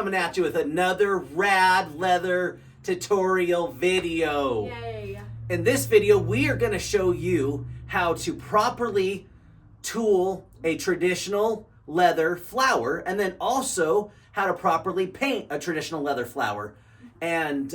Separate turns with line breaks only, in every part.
Coming at you with another rad leather tutorial video.
Yay.
In this video, we are going to show you how to properly tool a traditional leather flower, and then also how to properly paint a traditional leather flower. And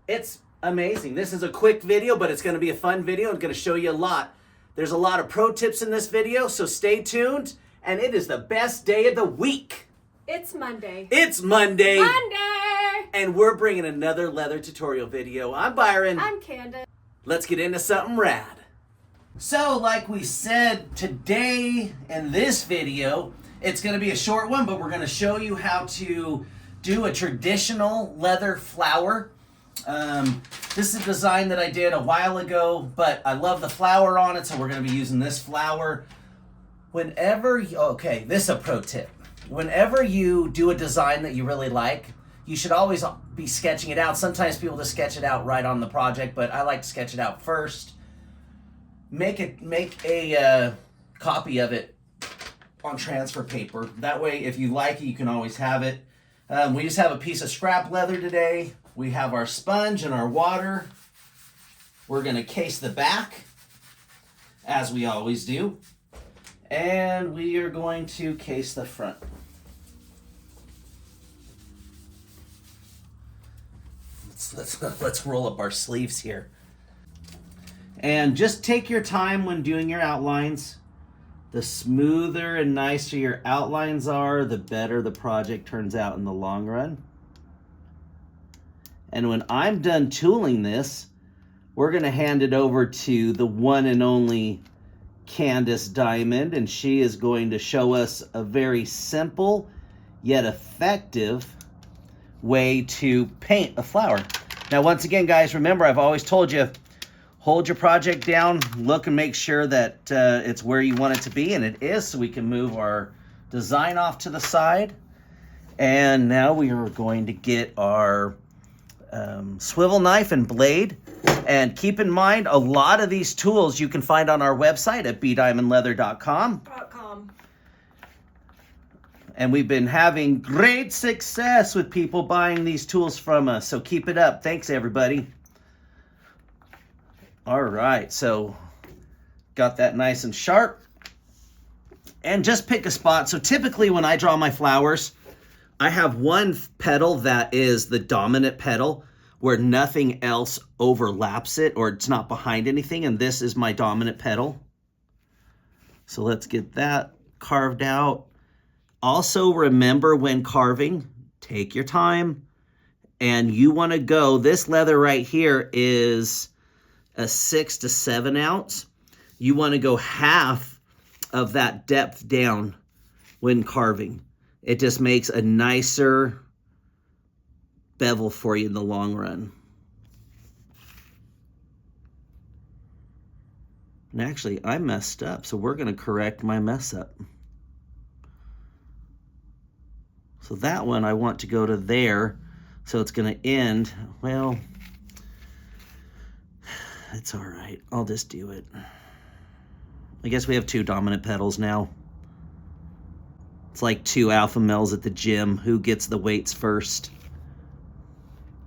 it's amazing. This is a quick video, but it's going to be a fun video. It's going to show you a lot. There's a lot of pro tips in this video, so stay tuned. And it is the best day of the week.
It's Monday.
It's Monday.
Monday!
And we're bringing another leather tutorial video. I'm Byron.
I'm Candace.
Let's get into something rad. So, like we said, today in this video, it's going to be a short one, but we're going to show you how to do a traditional leather flower. This is a design that I did a while ago, but I love the flower on it, so we're going to be using this flower. Okay, this is a pro tip. Whenever you do a design that you really like, you should always be sketching it out. Sometimes people just sketch it out right on the project, but I like to sketch it out first. Make a copy of it on transfer paper. That way, if you like it, you can always have it. We just have a piece of scrap leather today. We have our sponge and our water. We're going to case the back, as we always do. And we are going to case the front. Let's roll up our sleeves here. And just take your time when doing your outlines. The smoother and nicer your outlines are, the better the project turns out in the long run. And when I'm done tooling this, we're going to hand it over to the one and only Candace Diamond, and she is going to show us a very simple yet effective way to paint a flower. Now, once again, guys, remember, I've always told you, hold your project down, look and make sure that it's where you want it to be, and it is, so we can move our design off to the side. And now we are going to get our swivel knife and blade. And keep in mind, a lot of these tools you can find on our website at bdiamondleather.com. And we've been having great success with people buying these tools from us. So keep it up. Thanks, everybody. All right, so got that nice and sharp. And just pick a spot. So typically when I draw my flowers, I have one petal that is the dominant petal where nothing else overlaps it or it's not behind anything, and this is my dominant petal. So let's get that carved out. Also remember, when carving, take your time, and you want to go, this leather right here is a 6 to 7 ounce. You want to go half of that depth down when carving. It just makes a nicer bevel for you in the long run. And actually, I messed up, so we're going to correct my mess up. So that one, I want to go to there, so it's going to end, well, it's all right. I'll just do it. I guess we have 2 dominant petals now. It's like 2 alpha males at the gym. Who gets the weights first?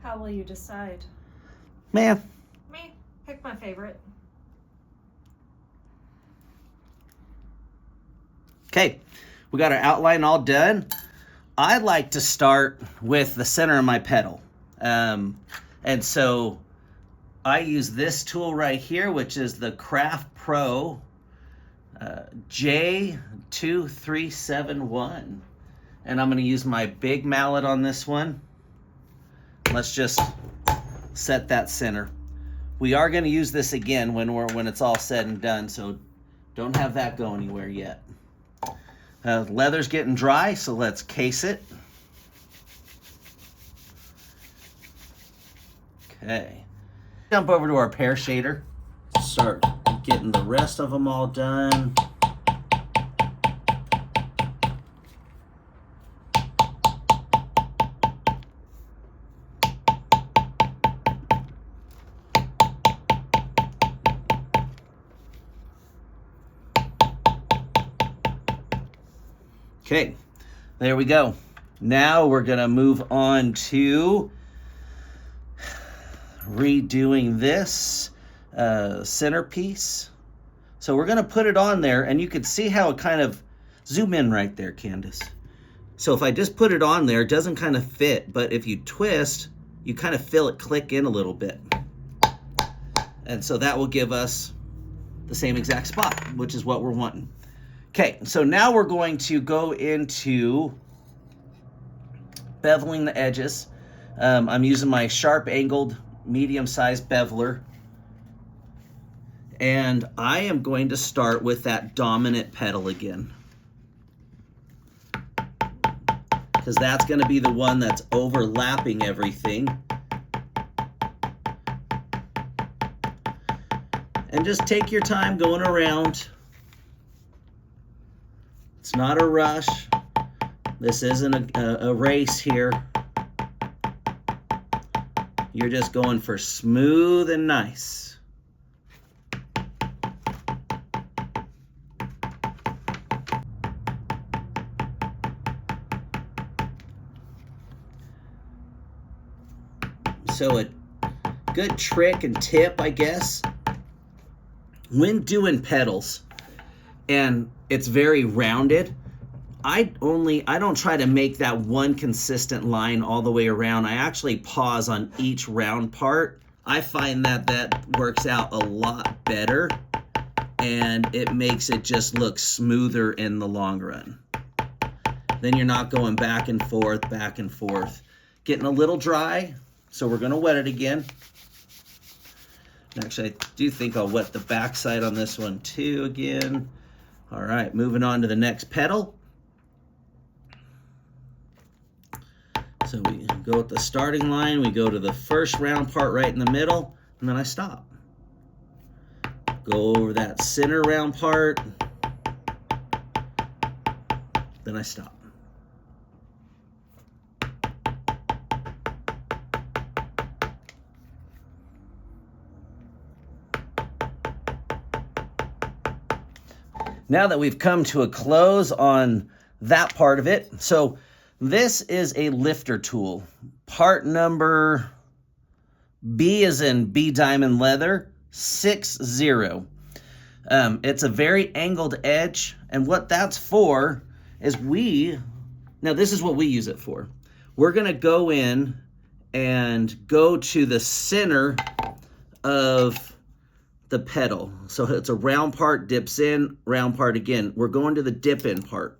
How will you decide?
Man.
Me. Pick my favorite.
Okay, we got our outline all done. I like to start with the center of my petal. And so I use this tool right here, which is the Craft Pro J2371. And I'm going to use my big mallet on this one. Let's just set that center. We are going to use this again when it's all said and done, so don't have that go anywhere yet. Leather's getting dry, so let's case it. Okay. Jump over to our pear shader. Start getting the rest of them all done. Okay, there we go. Now we're gonna move on to redoing this centerpiece. So we're gonna put it on there, and you can see how it kind of zoom in right there, Candace. So if I just put it on there, it doesn't kind of fit, but if you twist, you kind of feel it click in a little bit. And so that will give us the same exact spot, which is what we're wanting. Okay, so now we're going to go into beveling the edges. I'm using my sharp angled medium-sized beveler. And I am going to start with that dominant petal again, because that's going to be the one that's overlapping everything. And just take your time going around. It's not a rush. This isn't a race here. You're just going for smooth and nice. So a good trick and tip, I guess, when doing petals, and it's very rounded, I don't try to make that one consistent line all the way around. I actually pause on each round part. I find that that works out a lot better, and it makes it just look smoother in the long run. Then you're not going back and forth, getting a little dry. So we're going to wet it again. Actually, I do think I'll wet the back side on this one too again. All right, moving on to the next petal. So we go with the starting line, we go to the first round part right in the middle, and then I stop. Go over that center round part, then I stop. Now that we've come to a close on that part of it, so this is a lifter tool. Part number B as in bdiamondleather 6-0. It's a very angled edge, and what that's for is now this is what we use it for. We're gonna go in and go to the center of the petal. So it's a round part, dips in, round part again. We're going to the dip in part.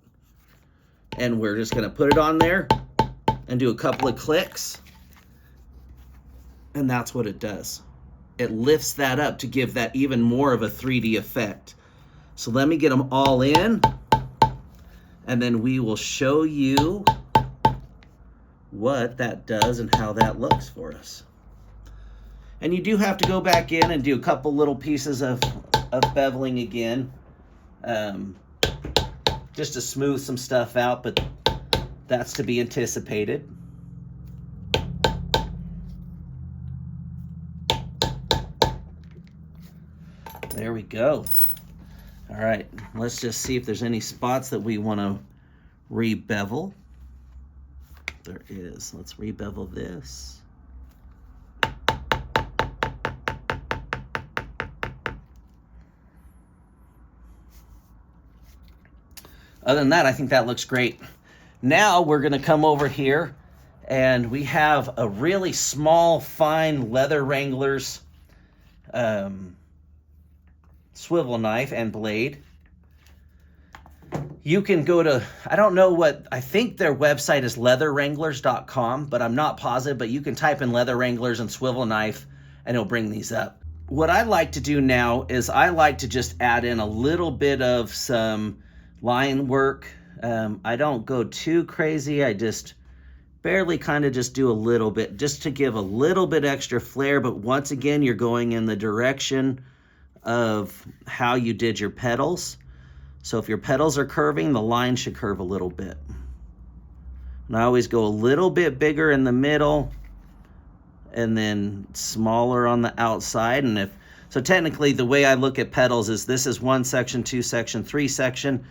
And we're just gonna put it on there and do a couple of clicks. And that's what it does. It lifts that up to give that even more of a 3D effect. So let me get them all in, and then we will show you what that does and how that looks for us. And you do have to go back in and do a couple little pieces of beveling again, just to smooth some stuff out, but that's to be anticipated. There we go. All right, let's just see if there's any spots that we want to re-bevel. There is. Let's re-bevel this. Other than that, I think that looks great. Now we're going to come over here, and we have a really small, fine leather wrangler's swivel knife and blade. You can go to, I think their website is leatherwranglers.com, but I'm not positive, but you can type in leather wranglers and swivel knife, and it'll bring these up. What I like to do now is I like to just add in a little bit of some line work. I don't go too crazy. I just barely kind of just do a little bit, just to give a little bit extra flair. But once again, you're going in the direction of how you did your petals. So if your petals are curving, the line should curve a little bit. And I always go a little bit bigger in the middle and then smaller on the outside. And so technically the way I look at petals is this is 1 section, 2 section, 3 section.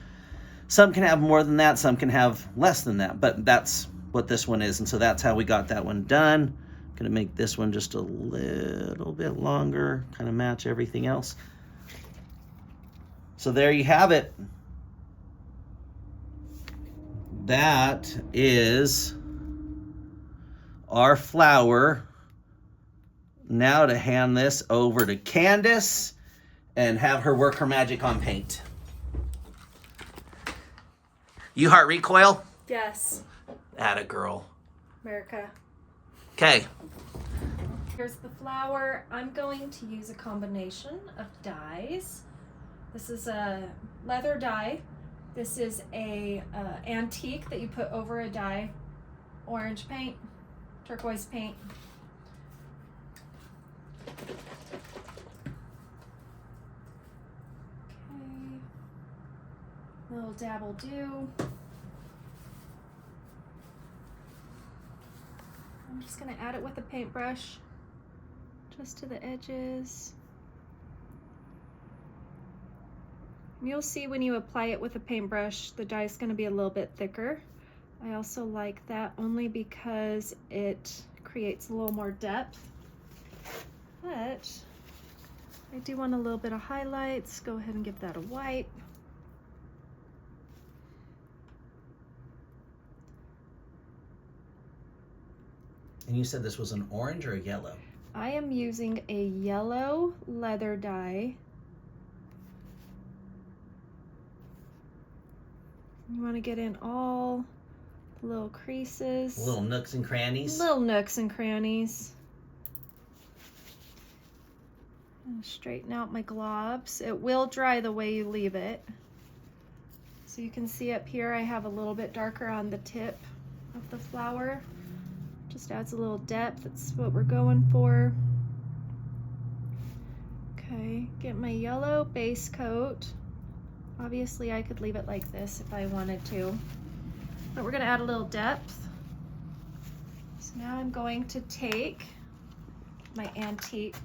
Some can have more than that, some can have less than that, but that's what this one is. And so that's how we got that one done. Gonna make this one just a little bit longer, kind of match everything else. So there you have it. That is our flower. Now to hand this over to Candace and have her work her magic on paint. You heart recoil?
Yes.
Atta girl.
America.
Okay.
Here's the flower. I'm going to use a combination of dyes. This is a leather dye. This is a antique that you put over a dye. Orange paint, turquoise paint. Okay. Little dab will do. I'm just gonna add it with a paintbrush, just to the edges. And you'll see when you apply it with a paintbrush, the dye is gonna be a little bit thicker. I also like that only because it creates a little more depth. But I do want a little bit of highlights. Go ahead and give that a wipe.
And you said this was an orange or a yellow?
I am using a yellow leather dye. You want to get in all the little creases.
Little nooks and crannies.
Little nooks and crannies. And straighten out my globs. It will dry the way you leave it. So you can see up here I have a little bit darker on the tip of the flower. Just adds a little depth. That's what we're going for. Okay, get my yellow base coat. Obviously I could leave it like this if I wanted to, but we're gonna add a little depth. So now I'm going to take my antique.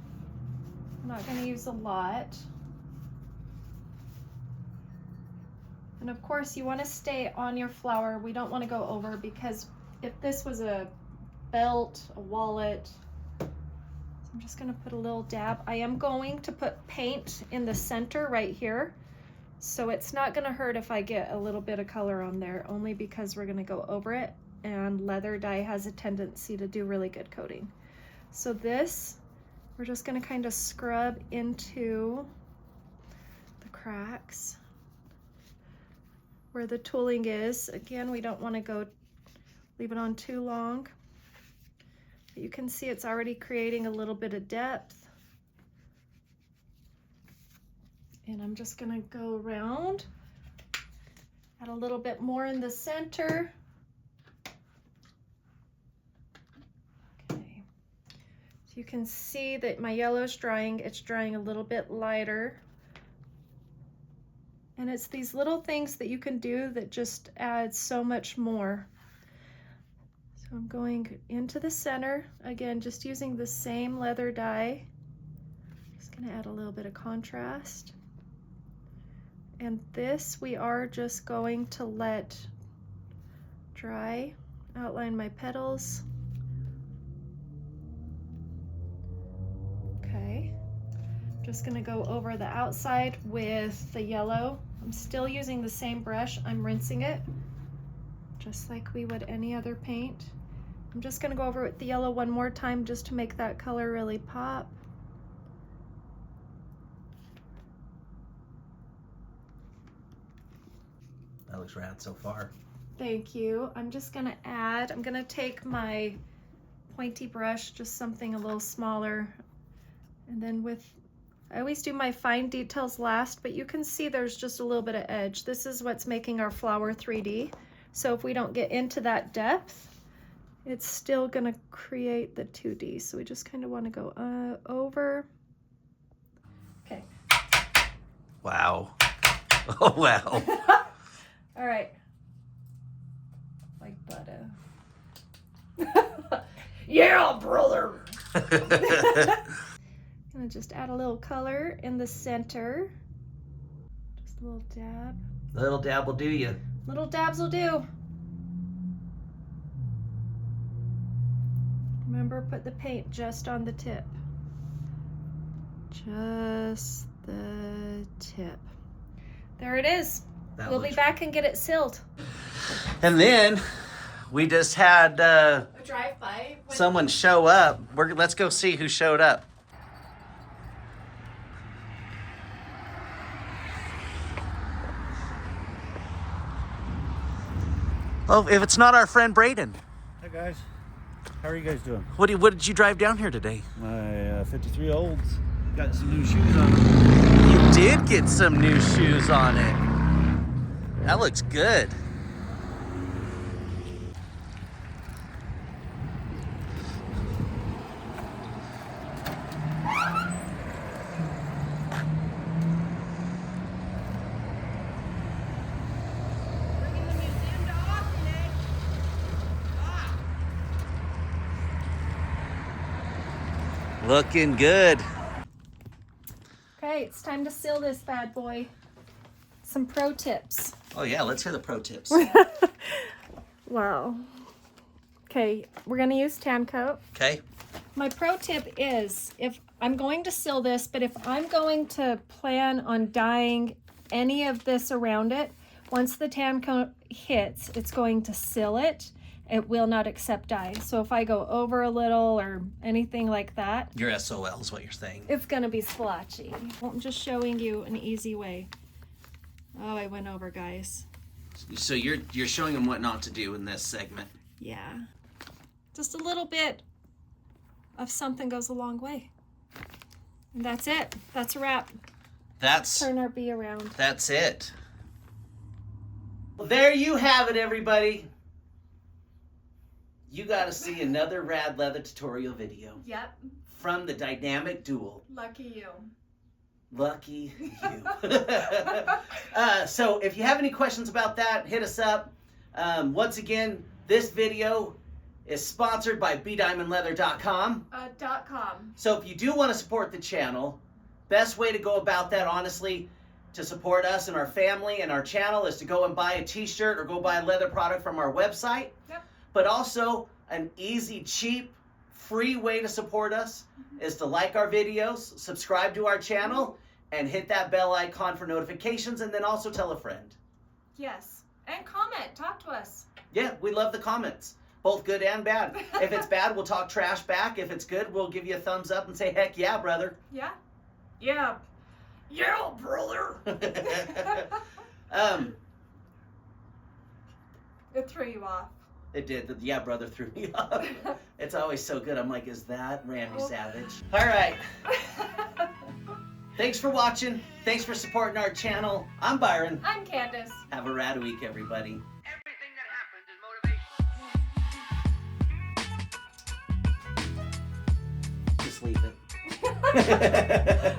I'm not gonna use a lot. And of course you wanna stay on your flower. We don't wanna go over, because if this was a belt, a wallet, so I'm just gonna put a little dab. I am going to put paint in the center right here. So it's not gonna hurt if I get a little bit of color on there, only because we're gonna go over it, and leather dye has a tendency to do really good coating. So this, we're just gonna kind of scrub into the cracks where the tooling is. Again, we don't wanna leave it on too long. But you can see it's already creating a little bit of depth. And I'm just gonna go around, add a little bit more in the center. Okay, so you can see that my yellow's drying. It's drying a little bit lighter. And it's these little things that you can do that just add so much more. So I'm going into the center, again, just using the same leather dye. Just gonna add a little bit of contrast. And this we are just going to let dry, outline my petals. Okay, just gonna go over the outside with the yellow. I'm still using the same brush. I'm rinsing it just like we would any other paint. I'm just gonna go over with the yellow one more time just to make that color really pop.
That looks rad so far.
Thank you. I'm just gonna add, I'm gonna take my pointy brush, just something a little smaller, and then I always do my fine details last, but you can see there's just a little bit of edge. This is what's making our flower 3D. So if we don't get into that depth, it's still gonna create the 2D. So we just kind of wanna go over. Okay.
Wow. Oh, wow.
All right. Like butter. Yeah, brother. Gonna just add a little color in the center. Just a little dab.
A little dab will do you.
Little dabs will do. Remember, put the paint just on the tip. Just the tip. There it is. We'll be back and get it sealed.
And then we just had
A drive-by.
someone show up. Let's go see who showed up. Oh, if it's not our friend Braden.
Hi guys, how are you guys doing?
What did you drive down here today?
My 53 olds got some new shoes on them.
You did get some new shoes on it. That looks good. Looking good.
Okay, it's time to seal this bad boy. Some pro tips.
Oh yeah, let's hear the pro tips.
Wow. Okay, we're gonna use tan coat.
Okay.
My pro tip is, if I'm going to seal this, but if I'm going to plan on dyeing any of this around it, once the tan coat hits, it's going to seal it. It will not accept dye. So if I go over a little or anything like that,
Your SOL is what you're saying.
it's gonna be splotchy. I'm just showing you an easy way. Oh, I went over, guys.
So you're showing them what not to do in this segment.
Yeah. Just a little bit of something goes a long way. And that's it. That's a wrap. Turn our bee around.
That's it. Well, there you have it, everybody. You got to see another rad leather tutorial video
Yep.
from the Dynamic Duel.
Lucky you.
Lucky you. So if you have any questions about that, hit us up. Once again, this video is sponsored by bdiamondleather.com.
.com.
So if you do want to support the channel, best way to go about that, honestly, to support us and our family and our channel is to go and buy a t-shirt or go buy a leather product from our website.
Yep.
But also an easy, cheap, free way to support us is to like our videos, subscribe to our channel, and hit that bell icon for notifications, and then also tell a friend.
Yes. And comment. Talk to us.
Yeah, we love the comments, both good and bad. If it's bad, we'll talk trash back. If it's good, we'll give you a thumbs up and say, heck yeah, brother.
Yeah. Yeah. Yeah, brother. It threw you off.
It did. The yeah, brother threw me off. It's always so good. I'm like, is that Randy Savage? All right. Thanks for watching. Thanks for supporting our channel. I'm Byron.
I'm Candace.
Have a rad week, everybody.
Everything that happens is motivation.
Just leave it.